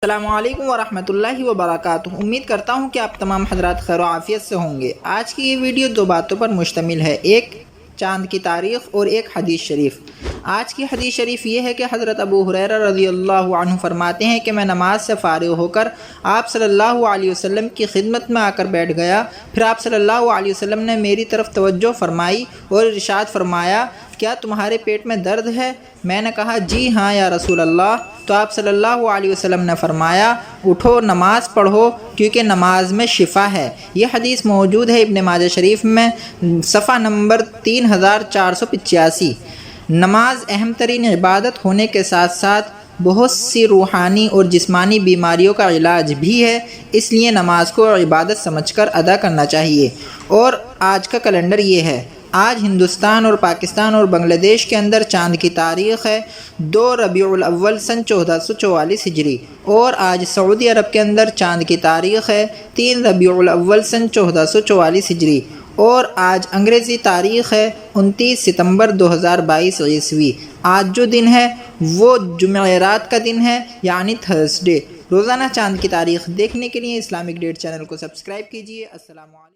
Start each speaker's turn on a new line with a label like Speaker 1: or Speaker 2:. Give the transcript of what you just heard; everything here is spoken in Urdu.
Speaker 1: السلام علیکم ورحمۃ اللہ وبرکاتہ۔ امید کرتا ہوں کہ آپ تمام حضرات خیر و عافیت سے ہوں گے۔ آج کی یہ ویڈیو دو باتوں پر مشتمل ہے، ایک چاند کی تاریخ اور ایک حدیث شریف۔ آج کی حدیث شریف یہ ہے کہ حضرت ابو ہریرہ رضی اللہ عنہ فرماتے ہیں کہ میں نماز سے فارغ ہو کر آپ صلی اللہ علیہ وسلم کی خدمت میں آ کر بیٹھ گیا، پھر آپ صلی اللہ علیہ وسلم نے میری طرف توجہ فرمائی اور ارشاد فرمایا، کیا تمہارے پیٹ میں درد ہے؟ میں نے کہا جی ہاں یا رسول اللہ۔ تو آپ صلی اللہ علیہ وسلم نے فرمایا، اٹھو نماز پڑھو کیونکہ نماز میں شفا ہے۔ یہ حدیث موجود ہے ابن ماجہ شریف میں، صفحہ نمبر 3485۔ نماز اہم ترین عبادت ہونے کے ساتھ ساتھ بہت سی روحانی اور جسمانی بیماریوں کا علاج بھی ہے، اس لیے نماز کو عبادت سمجھ کر ادا کرنا چاہیے۔ اور آج کا کیلنڈر یہ ہے، آج ہندوستان اور پاکستان اور بنگلہ دیش کے اندر چاند کی تاریخ ہے 2 ربیع الاول سن 1444 ہجری، اور آج سعودی عرب کے اندر چاند کی تاریخ ہے 3 ربیع الاول سن 1444 ہجری، اور آج انگریزی تاریخ ہے 29 ستمبر 2022 عیسوی۔ آج جو دن ہے وہ جمعرات کا دن ہے، یعنی تھرسڈے۔ روزانہ چاند کی تاریخ دیکھنے کے لیے اسلامک ڈیٹ چینل کو سبسکرائب کیجیے۔ السلام علیکم۔